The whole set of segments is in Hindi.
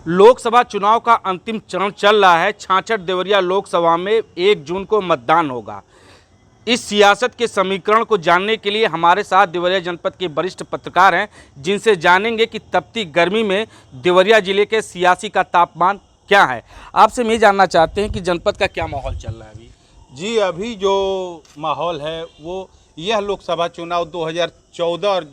लोकसभा चुनाव का अंतिम चरण चल रहा है। छाछठ देवरिया लोकसभा में 1 जून को मतदान होगा। इस सियासत के समीकरण को जानने के लिए हमारे साथ देवरिया जनपद के वरिष्ठ पत्रकार हैं, जिनसे जानेंगे कि तपती गर्मी में देवरिया जिले के सियासी का तापमान क्या है। आपसे हम ये जानना चाहते हैं कि जनपद का क्या माहौल चल रहा है अभी। जी, अभी जो माहौल है वो यह लोकसभा चुनाव 2014 और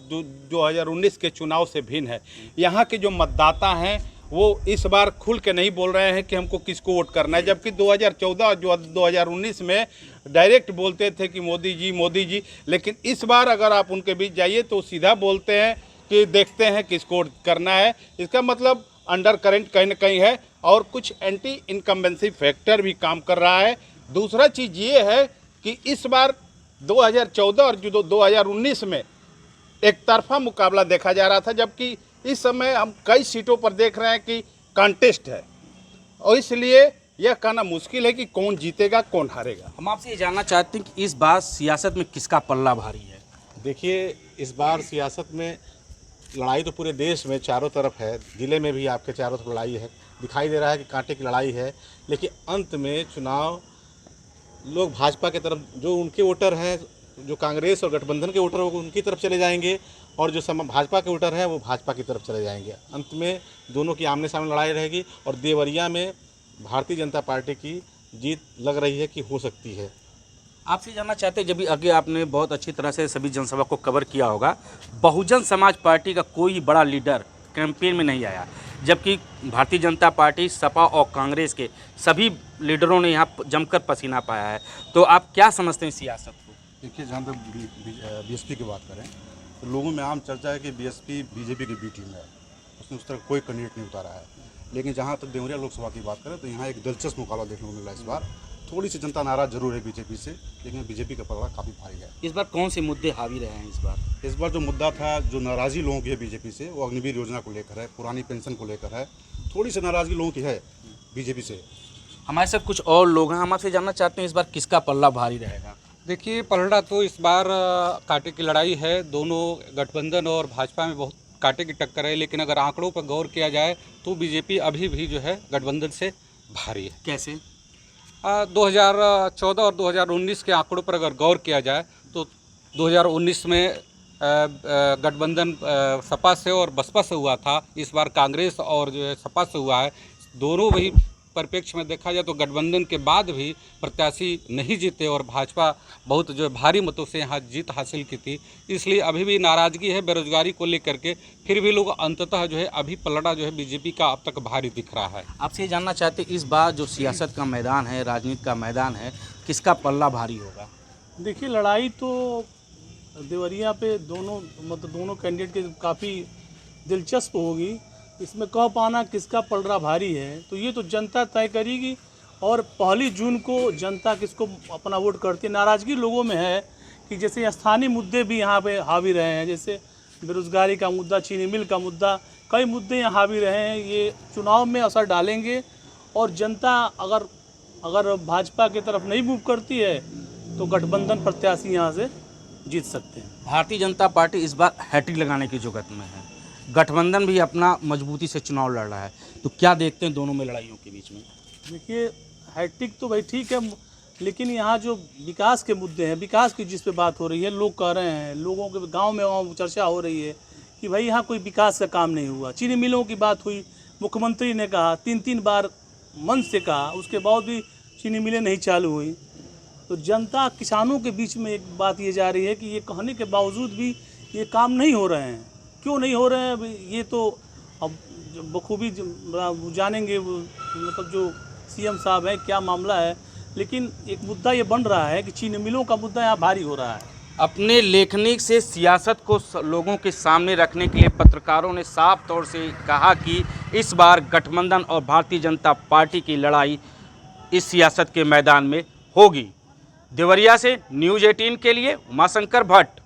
2019 के चुनाव से भिन्न है। यहाँ के जो मतदाता हैं वो इस बार खुल के नहीं बोल रहे हैं कि हमको किसको वोट करना है, जबकि 2014 और 2019 में डायरेक्ट बोलते थे कि मोदी जी। लेकिन इस बार अगर आप उनके बीच जाइए तो सीधा बोलते हैं कि देखते हैं किसको वोट करना है। इसका मतलब अंडर करंट कहीं ना कहीं है और कुछ एंटी इनकम्बेंसी फैक्टर भी काम कर रहा है। दूसरा चीज़ ये है कि इस बार 2014 और 2019 में एक तरफा मुकाबला देखा जा रहा था, जबकि इस समय हम कई सीटों पर देख रहे हैं कि कॉन्टेस्ट है और इसलिए यह कहना मुश्किल है कि कौन जीतेगा कौन हारेगा। हम आपसे ये जानना चाहते हैं कि इस बार सियासत में किसका पल्ला भारी है। देखिए, इस बार सियासत में लड़ाई तो पूरे देश में चारों तरफ है। ज़िले में भी आपके चारों तरफ लड़ाई है, दिखाई दे रहा है कि कांटे की लड़ाई है। लेकिन अंत में चुनाव लोग भाजपा की तरफ, जो उनके वोटर हैं, जो कांग्रेस और गठबंधन के वोटर होंगे उनकी तरफ चले जाएंगे और जो भाजपा के वोटर हैं वो भाजपा की तरफ चले जाएंगे। अंत में दोनों की आमने सामने लड़ाई रहेगी और देवरिया में भारतीय जनता पार्टी की जीत लग रही है कि हो सकती है। आपसे जानना चाहते हैं, जब भी आगे आपने बहुत अच्छी तरह से सभी जनसभा को कवर किया होगा, बहुजन समाज पार्टी का कोई बड़ा लीडर कैंपेन में नहीं आया, जबकि भारतीय जनता पार्टी, सपा और कांग्रेस के सभी लीडरों ने यहाँ जमकर पसीना पाया है। तो आप क्या समझते हैं सियासत को? देखिए, जहाँ तक बीएसपी की बात करें तो लोगों में आम चर्चा है कि बीएसपी बीजेपी की बी टीम है, उसने उस तरह कोई कैंडिडेट नहीं उतारा है। लेकिन जहाँ तक देवरिया लोकसभा की बात करें तो यहाँ एक दिलचस्प मुकाबला देखने को मिला। इस बार थोड़ी सी जनता नाराज जरूर है बीजेपी से, लेकिन बीजेपी का पलड़ा काफ़ी भारी है। इस बार कौन से मुद्दे हावी रहे हैं? इस बार जो मुद्दा था, जो नाराज़गी लोगों की है बीजेपी से, वो अग्निवीर योजना को लेकर है, पुरानी पेंशन को लेकर है। थोड़ी सी नाराज़गी लोगों की है बीजेपी से। हमारे साथ कुछ और लोग हैं, हम आपसे जानना चाहते हैं इस बार किसका पल्ला भारी रहेगा। देखिए, पलड़ा तो इस बार कांटे की लड़ाई है। दोनों गठबंधन और भाजपा में बहुत कांटे की टक्कर है, लेकिन अगर आंकड़ों पर गौर किया जाए तो बीजेपी अभी भी जो है गठबंधन से भारी है। कैसे? 2014 और 2019 के आंकड़ों पर अगर गौर किया जाए तो 2019 में गठबंधन सपा से और बसपा से हुआ था। इस बार कांग्रेस और जो है सपा से हुआ है। दोनों वही परिप्रेक्ष्य में देखा जाए तो गठबंधन के बाद भी प्रत्याशी नहीं जीते और भाजपा बहुत जो भारी मतों से यहाँ जीत हासिल की थी। इसलिए अभी भी नाराज़गी है बेरोजगारी को लेकर के, फिर भी लोग अंततः जो है अभी पलड़ा जो है बीजेपी का अब तक भारी दिख रहा है। आपसे ये जानना चाहते हैं, इस बार जो सियासत का मैदान है, राजनीति का मैदान है, किसका पल्ला भारी होगा? देखिए, लड़ाई तो देवरिया पे दोनों कैंडिडेट के काफ़ी दिलचस्प होगी। इसमें कह पाना किसका पलड़ा भारी है तो ये तो जनता तय करेगी और 1 जून को जनता किसको अपना वोट करती है। नाराज़गी लोगों में है कि जैसे स्थानीय मुद्दे भी यहाँ पे हावी रहे हैं, जैसे बेरोजगारी का मुद्दा, चीनी मिल का मुद्दा, कई मुद्दे यहाँ हावी रहे हैं। ये चुनाव में असर डालेंगे और जनता अगर भाजपा की तरफ नहीं मूव करती है तो गठबंधन प्रत्याशी यहाँ से जीत सकते हैं। भारतीय जनता पार्टी इस बार हैट्रिक लगाने की जुगत में है, गठबंधन भी अपना मजबूती से चुनाव लड़ रहा है, तो क्या देखते हैं दोनों में लड़ाइयों के बीच में? देखिए, हैट्रिक तो भाई ठीक है, लेकिन यहाँ जो विकास के मुद्दे हैं, विकास की जिस पे बात हो रही है, लोग कह रहे हैं, लोगों के गांव में वहाँ चर्चा हो रही है कि भाई यहाँ कोई विकास का काम नहीं हुआ। चीनी मिलों की बात हुई, मुख्यमंत्री ने कहा, 3 बार मंच से कहा, उसके बाद भी चीनी मिलें नहीं चालू हुई। तो जनता किसानों के बीच में एक बात ये जा रही है कि ये कहने के बावजूद भी ये काम नहीं हो रहे हैं। क्यों नहीं हो रहे हैं ये तो अब बखूबी जानेंगे, मतलब जो सीएम साहब हैं क्या मामला है। लेकिन एक मुद्दा ये बन रहा है कि चीनी मिलों का मुद्दा यहाँ भारी हो रहा है। अपने लेखनी से सियासत को लोगों के सामने रखने के लिए पत्रकारों ने साफ तौर से कहा कि इस बार गठबंधन और भारतीय जनता पार्टी की लड़ाई इस सियासत के मैदान में होगी। देवरिया से न्यूज़ 18 के लिए उमाशंकर भट्ट।